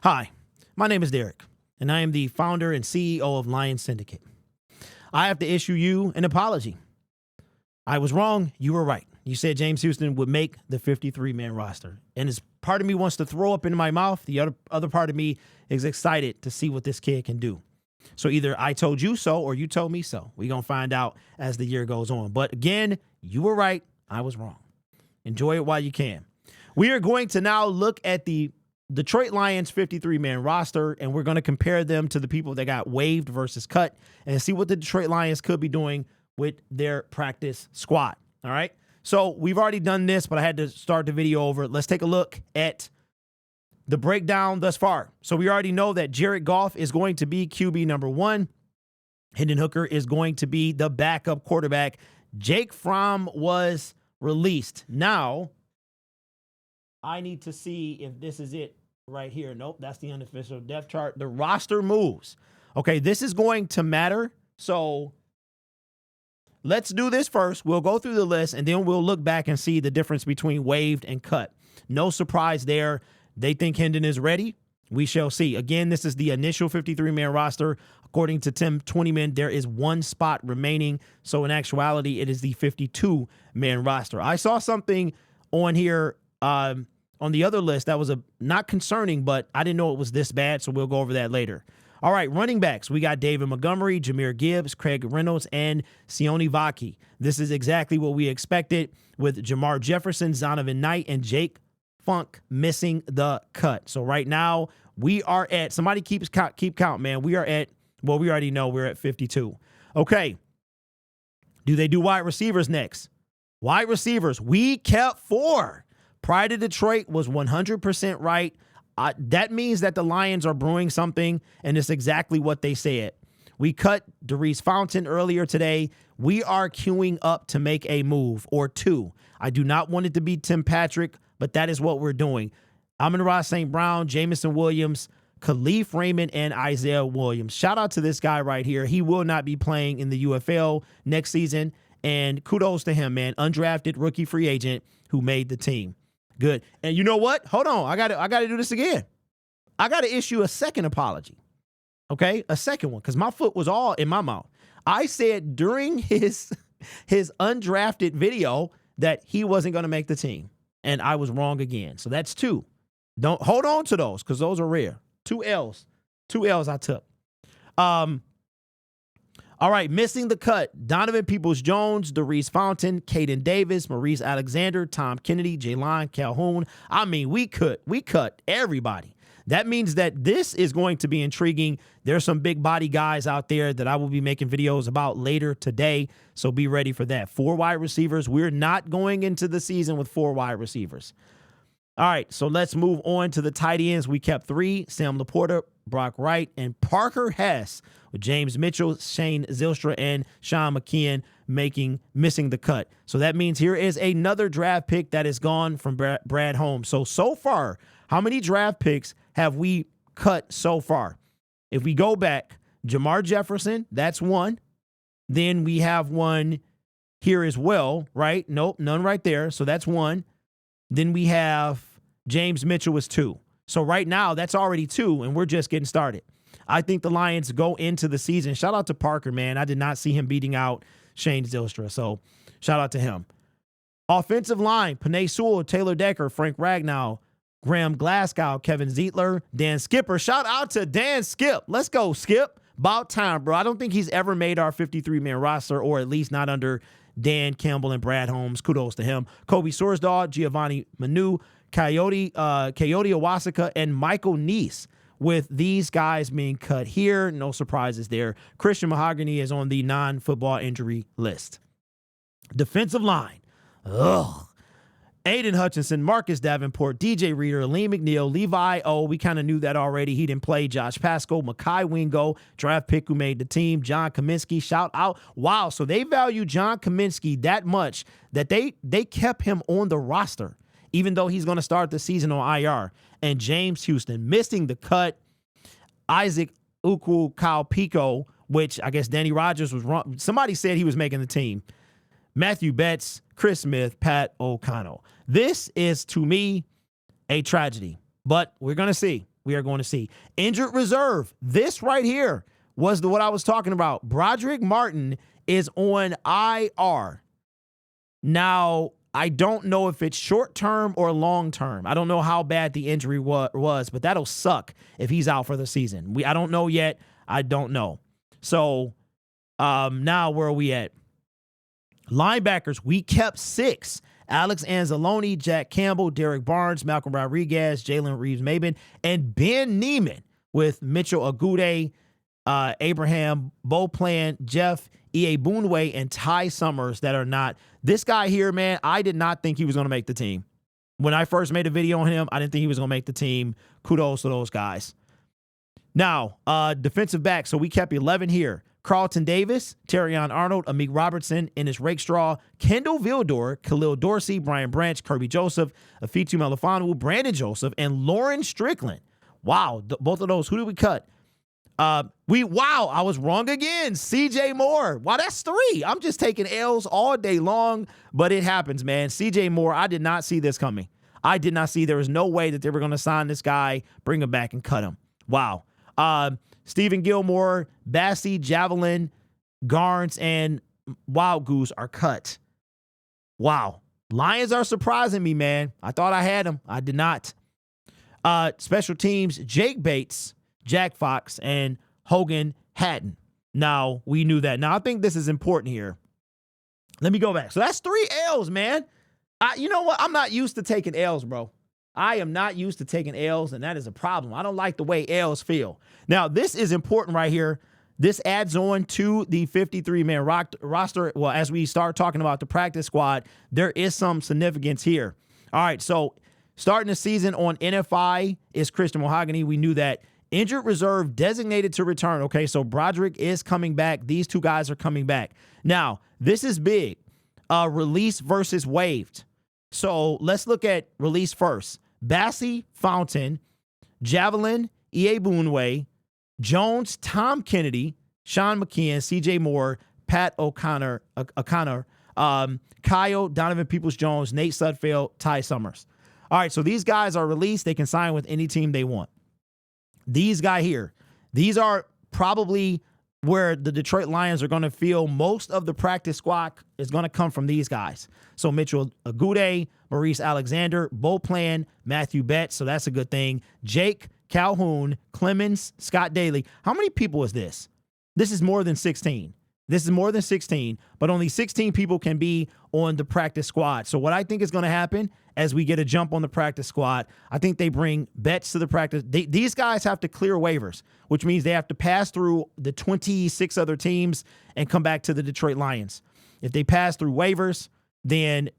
Hi, my name is Derek, and I am the founder and CEO of Lions Syndicate. I have to issue you an apology. I was wrong. You were right. You said James Houston would make the 53-man roster. And as part of me wants to throw up into my mouth, the other part of me is excited to see what this kid can do. So either I told you so or you told me so. We're going to find out as the year goes on. But again, you were right. I was wrong. Enjoy it while you can. We are going to now look at the Detroit Lions 53-man roster, and we're going to compare them to the people that got waived versus cut and see what the Detroit Lions could be doing with their practice squad. All right. So we've already done this, but I had to start the video over. Let's take a look at the breakdown thus far. So we already know that Jared Goff is going to be QB number 1. Hendon Hooker is going to be the backup quarterback. Jake Fromm was released. Now, I need to see if this is it right here. Nope, that's the unofficial depth chart. The roster moves. Okay, this is going to matter. So let's do this first. We'll go through the list, and then we'll look back and see the difference between waived and cut. No surprise there. They think Hendon is ready. We shall see. Again, this is the initial 53-man roster. According to Tim 20man, there is one spot remaining. So in actuality, it is the 52-man roster. I saw something on here on the other list that was not concerning, but I didn't know it was this bad, so we'll go over that later. All right, running backs. We got David Montgomery, Jahmyr Gibbs, Craig Reynolds, and Sione Vaki. This is exactly what we expected with Jamar Jefferson, Zonovan Knight, and Jake Funk missing the cut. So right now, we are at, somebody keep count, man. We are at, well, we already know we're at 52. Okay. Do they do wide receivers next? Wide receivers, we kept 4. Pride of Detroit was 100% right. That means that the Lions are brewing something, and it's exactly what they said. We cut Darius Fountain earlier today. We are queuing up to make a move or 2. I do not want it to be Tim Patrick, but that is what we're doing. Amon-Ra St. Brown, Jamison Williams, Khalif Raymond, and Isaiah Williams. Shout out to this guy right here. He will not be playing in the UFL next season, and kudos to him, man. Undrafted rookie free agent who made the team. Good. And you know what? Hold on. I got to do this again. I got to issue a second apology. Okay? A second one, because my foot was all in my mouth. I said during his undrafted video that he wasn't going to make the team. And I was wrong again. So that's 2. Don't hold on to those, because those are rare. 2 L's. 2 L's I took. All right, missing the cut. Donovan Peoples-Jones, Darius Fountain, Caden Davis, Maurice Alexander, Tom Kennedy, Jaylon Calhoun. I mean, we cut everybody. That means that this is going to be intriguing. There's some big body guys out there that I will be making videos about later today, so be ready for that. 4 wide receivers. We're not going into the season with 4 wide receivers. All right, so let's move on to the tight ends. We kept 3, Sam Laporta, Brock Wright, and Parker Hess, with James Mitchell, Shane Zylstra, and Sean McKeon missing the cut. So that means here is another draft pick that is gone from Brad Holmes. So far, how many draft picks have we cut so far? If we go back, Jamar Jefferson, that's 1. Then we have 1 here as well, right? Nope, none right there. So that's 1. Then we have James Mitchell was 2. So right now, that's already 2, and we're just getting started. I think the Lions go into the season. Shout out to Parker, man. I did not see him beating out Shane Zylstra, so shout out to him. Offensive line, Penei Sewell, Taylor Decker, Frank Ragnow, Graham Glasgow, Kevin Zietler, Dan Skipper. Shout out to Dan Skip. Let's go, Skip. About time, bro. I don't think he's ever made our 53-man roster, or at least not under Dan Campbell and Brad Holmes. Kudos to him. Kobe Sorsdahl, Giovanni Manu, Coyote Owasika, and Michael Neese. With these guys being cut here, no surprises there. Christian Mahogany is on the non-football injury list. Defensive line. Aiden Hutchinson, Marcus Davenport, DJ Reader, Lee McNeil, Levi O. We kind of knew that already. He didn't play. Josh Pascal, Makai Wingo, draft pick who made the team. John Kaminsky, shout out. Wow, so they value John Kaminsky that much that they kept him on the roster, even though he's going to start the season on IR. And James Houston missing the cut. Isaac Ukwu-Kalpiko, which I guess Danny Rogers was wrong. Somebody said he was making the team. Matthew Betts, Chris Smith, Pat O'Connell. This is, to me, a tragedy, but we're going to see. we are going to see. Injured reserve. This right here was what I was talking about. Broderick Martin is on IR. Now, I don't know if it's short-term or long-term. I don't know how bad the injury was, but that'll suck if he's out for the season. I don't know yet. I don't know. So now where are we at? Linebackers, we kept 6. Alex Anzalone, Jack Campbell, Derek Barnes, Malcolm Rodriguez, Jalen Reeves-Maben, and Ben Neiman with Mitchell Agude, Abraham Beauplan, Jeff Igbunwe, and Ty Summers that are not. This guy here, man, I did not think he was going to make the team. When I first made a video on him, I didn't think he was going to make the team. Kudos to those guys. Now, defensive back. So we kept 11 here. Carlton Davis, Terrion Arnold, Amik Robertson, Ennis Rakestraw, Kendall Vildor, Khalil Dorsey, Brian Branch, Kirby Joseph, Afitu Melifanu, Brandon Joseph, and Lauren Strickland. Wow, both of those. Who did we cut? I was wrong again. CJ Moore. Wow, that's 3. I'm just taking L's all day long, but it happens, man. CJ Moore, I did not see this coming. I did not see there was no way that they were going to sign this guy, bring him back, and cut him. Wow. Stephen Gilmore, Bassie, Javelin, Garnes, and Wild Goose are cut. Wow. Lions are surprising me, man. I thought I had them. I did not. Special teams, Jake Bates, Jack Fox, and Hogan Hatton. Now, we knew that. Now, I think this is important here. Let me go back. So that's 3 L's, man. You know what? I'm not used to taking L's, bro. I am not used to taking L's, and that is a problem. I don't like the way L's feel. Now, this is important right here. This adds on to the 53-man roster. Well, as we start talking about the practice squad, there is some significance here. All right, so starting the season on NFI is Christian Mahogany. We knew that. Injured reserve designated to return. Okay, so Broderick is coming back. These 2 guys are coming back. Now, this is big. Release versus waived. So let's look at release first. Bassie Fountain, Javelin, Igbunwe, Jones, Tom Kennedy, Sean McKeon, CJ Moore, Pat O'Connor, Kyle, Donovan Peoples-Jones, Nate Sudfeld, Ty Summers. All right, so these guys are released. They can sign with any team they want. These guys here, these are probably where the Detroit Lions are going to feel most of the practice squad is going to come from these guys. So Mitchell Agude, Maurice Alexander, Beauplan, Matthew Betts, so that's a good thing. Jake Calhoun, Clemens, Scott Daly. How many people is this? This is more than 16. This is more than 16, but only 16 people can be on the practice squad. So what I think is going to happen as we get a jump on the practice squad, I think they bring Betts to the practice. These guys have to clear waivers, which means they have to pass through the 26 other teams and come back to the Detroit Lions. If they pass through waivers, then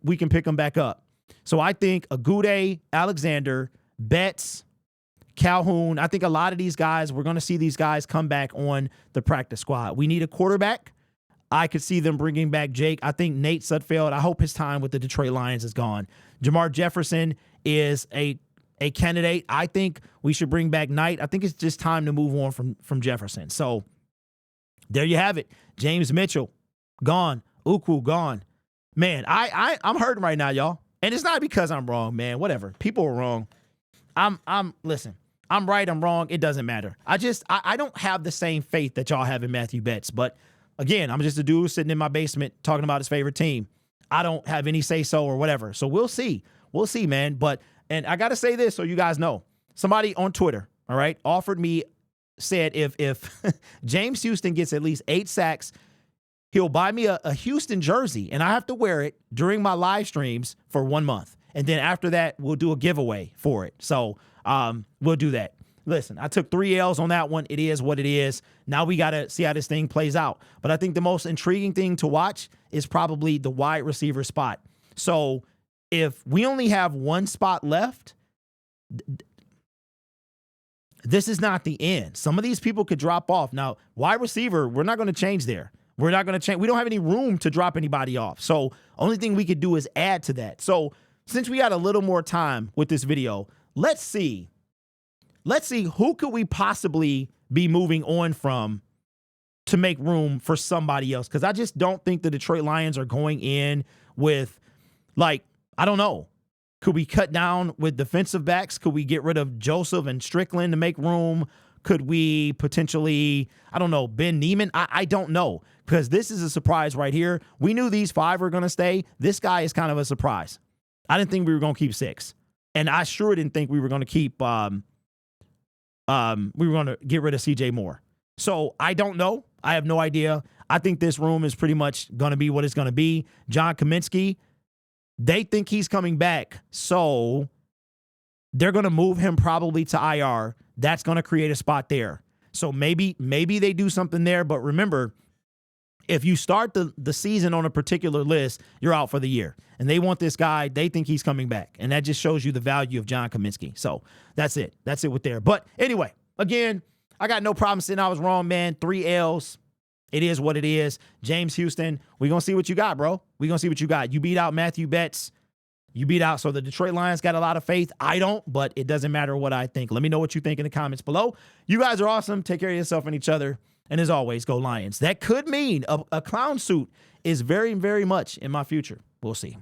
we can pick them back up. So I think Agude, Alexander, Betts, Calhoun, I think a lot of these guys, we're going to see these guys come back on the practice squad. We need a quarterback. I could see them bringing back Jake. I think Nate Sudfeld, I hope his time with the Detroit Lions is gone. Jamar Jefferson is a candidate. I think we should bring back Knight. I think it's just time to move on from Jefferson. So there you have it. James Mitchell, gone. Uku, gone. Man, I'm hurting right now, y'all. And it's not because I'm wrong, man. Whatever. People are wrong. Listen, I'm right, I'm wrong. It doesn't matter. I don't have the same faith that y'all have in Matthew Betts. But again, I'm just a dude sitting in my basement talking about his favorite team. I don't have any say-so or whatever. So we'll see. We'll see, man. And I got to say this so you guys know. Somebody on Twitter, all right, said if James Houston gets at least 8 sacks, he'll buy me a Houston jersey, and I have to wear it during my live streams for 1 month. And then after that, we'll do a giveaway for it. So we'll do that. Listen, I took 3 L's on that one. It is what it is. Now we got to see how this thing plays out. But I think the most intriguing thing to watch is probably the wide receiver spot. So if we only have 1 spot left, this is not the end. Some of these people could drop off. Now, wide receiver, we're not going to change there. We're not going to change. We don't have any room to drop anybody off. So only thing we could do is add to that. So since we got a little more time with this video, let's see who could we possibly be moving on from to make room for somebody else. Because I just don't think the Detroit Lions are going in with, like, I don't know. Could we cut down with defensive backs? Could we get rid of Joseph and Strickland to make room? Could we potentially, I don't know, Ben Neiman? I don't know, because this is a surprise right here. We knew these 5 were going to stay. This guy is kind of a surprise. I didn't think we were going to keep 6. And I sure didn't think we were going to keep, we were going to get rid of CJ Moore. So I don't know. I have no idea. I think this room is pretty much going to be what it's going to be. John Kaminsky, they think he's coming back, so they're going to move him probably to IR. That's going to create a spot there. So maybe they do something there. But remember, if you start the season on a particular list, you're out for the year. And they want this guy. They think he's coming back. And that just shows you the value of John Kaminsky. So that's it. That's it with there. But anyway, again, I got no problem saying I was wrong, man. 3 L's. It is what it is. James Houston, we're going to see what you got, bro. We're going to see what you got. You beat out Matthew Betts. You beat out. So the Detroit Lions got a lot of faith. I don't, but it doesn't matter what I think. Let me know what you think in the comments below. You guys are awesome. Take care of yourself and each other. And as always, go Lions. That could mean a clown suit is very, very much in my future. We'll see.